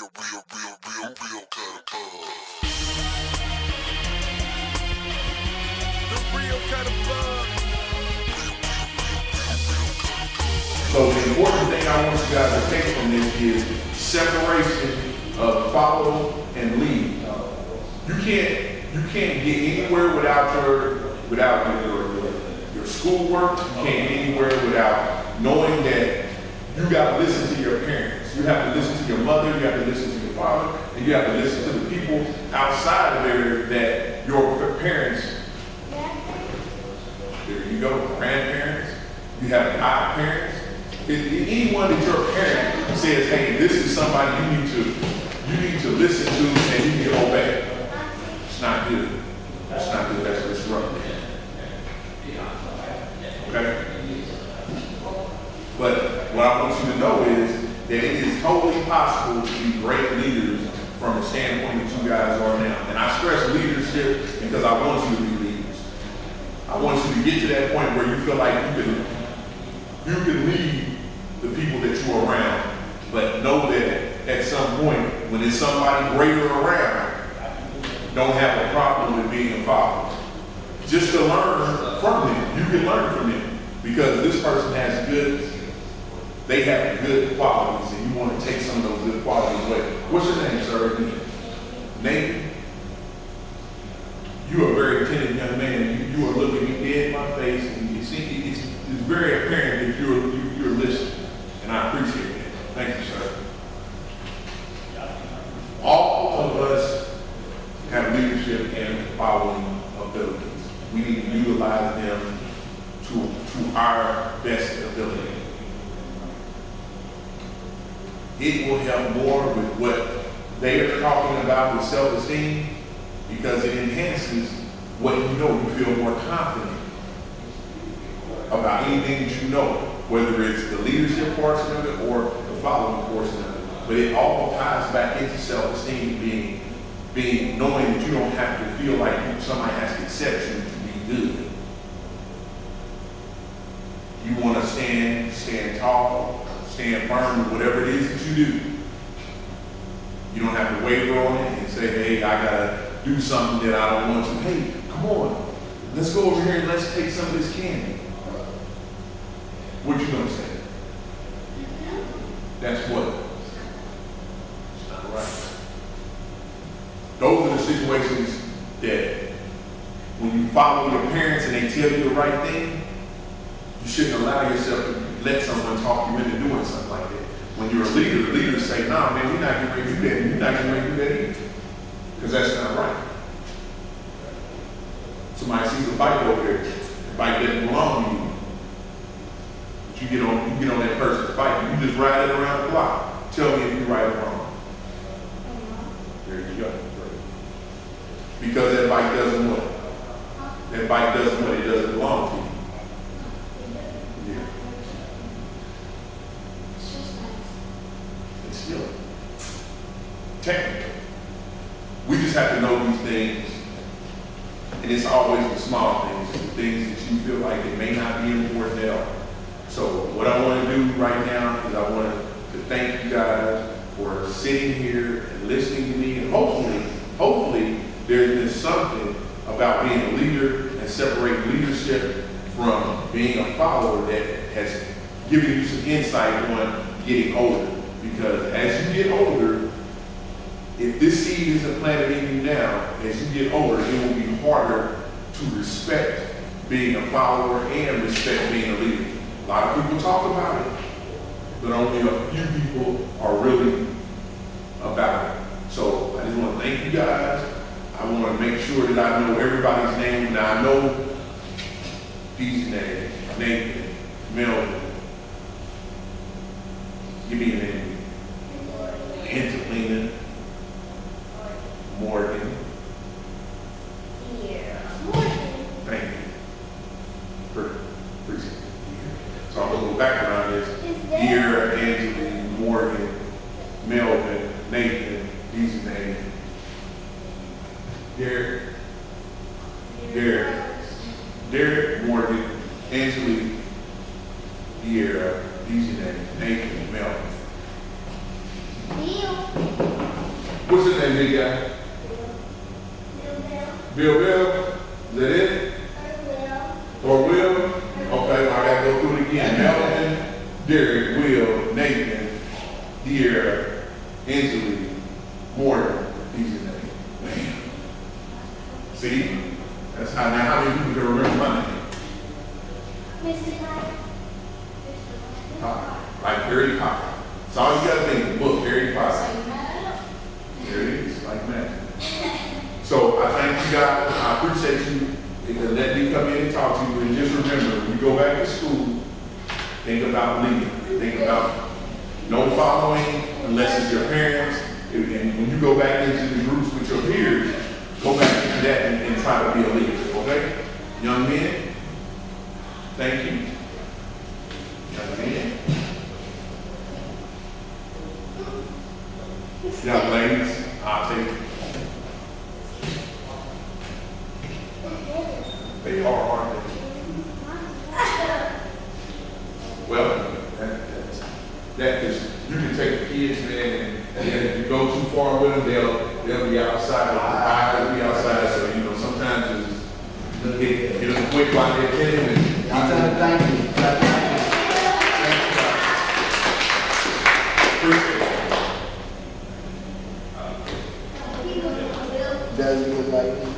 real cut of buzz. The real cut of buzz. So the important thing I want you guys to take from this is separation of follow and lead. You can't get anywhere without your schoolwork. You can't get anywhere without knowing that you got to listen to your parents. You have to listen to your mother. You have to listen to your father, and you have to listen to the people outside of there that your parents. There you go, grandparents. You have godparents. Anyone that your parent says, "Hey, this is somebody you need to listen to and you need to obey." It's not good. It's not good. That's disruptive. Okay? But what I want you to know is that it is totally possible to be great leaders from the standpoint that you guys are now. And I stress leadership because I want you to be leaders. I want you to get to that point where you feel like you can lead the people that you're around, but know that at some point, when there's somebody greater around, don't have a problem with being involved. Just to learn from them. You can learn from them because this person has they have good qualities, and you want to take some of those good qualities away. What's your name, sir? Nathan? You are a very attentive young man. You are looking me dead in my face, and you see, it's very apparent that you're listening, and I appreciate it. Thank you, sir. All of us have leadership and following abilities. We need to utilize them to our best ability. It will help more with what they are talking about with self-esteem because it enhances what you know. You feel more confident about anything that you know, whether it's the leadership portion of it or the following portion of it. But it all ties back into self-esteem, being knowing that you don't have to feel like somebody has to accept you to be good. You want to stand tall, stand firm with whatever it is that you do. You don't have to waver on it and say, "Hey, I gotta do something that I don't want to." Hey, come on, let's go over here and let's take some of this candy. What you gonna say? That's what? It's not right. Those are the situations that when you follow your parents and they tell you the right thing, you shouldn't allow yourself to let someone talk you into doing something like that. When you're a leader, the leaders say, "Nah, man, we're not getting ready to do that, and you're not getting ready to do that either." Because that's not right. Somebody sees a bike over there, the bike doesn't belong to you. But you get on that person's bike, and you just ride it around the block. Tell me if you're right or wrong. There you go. Because that bike doesn't what? That bike doesn't what? It doesn't belong to you. Yeah. It's still technical. We just have to know these things, and it's always the small things, the things that you feel like it may not be important at all. So what I want to do right now is I want to thank you guys for sitting here and listening to me, and hopefully there's been something about being a leader and separating leadership from being a follower that has given you some insight on getting older. Because as you get older, if this seed isn't planted in you now, as you get older, it will be harder to respect being a follower and respect being a leader. A lot of people talk about it, but only a few people are really about it. So I just want to thank you guys. I want to make sure that I know everybody's name. Now I know these names: Nathan, Melvin. Give me a name. Angelina, Morgan. Yeah. Morgan. Thank you. Appreciate it. So I'm going to go back around this. Dear Angelina, Morgan, Melvin, Nathan, these names. Derek, Morgan, Angelina, Dear, these names. Nathan, Melvin. Neil. What's his name, big guy? Bill. Is that it? Or Will? Okay, I gotta go through it again. Melvin, Derek, Will, Nathan, Dear, Angeli, Morton. These are names. Man. See? That's how many people can remember my name. Like Harry Potter. That's all you gotta think, the book, Harry Potter. There it is, like magic. So I thank you guys. I appreciate you letting me come in and talk to you. And just remember, when you go back to school, think about leading. Think about no following unless it's your parents. And when you go back into the groups with your peers, go back into that and try to be a leader. Okay? Young men, thank you. Young men. Young ladies, I'll take it. They are, aren't they? Well, that is, you can take the kids, man, and then if you go too far with them, they'll be outside, they'll be outside, so, you know, sometimes it's get them quick while they're kidding. I'll tell them thank you. Appreciate it. Does it look like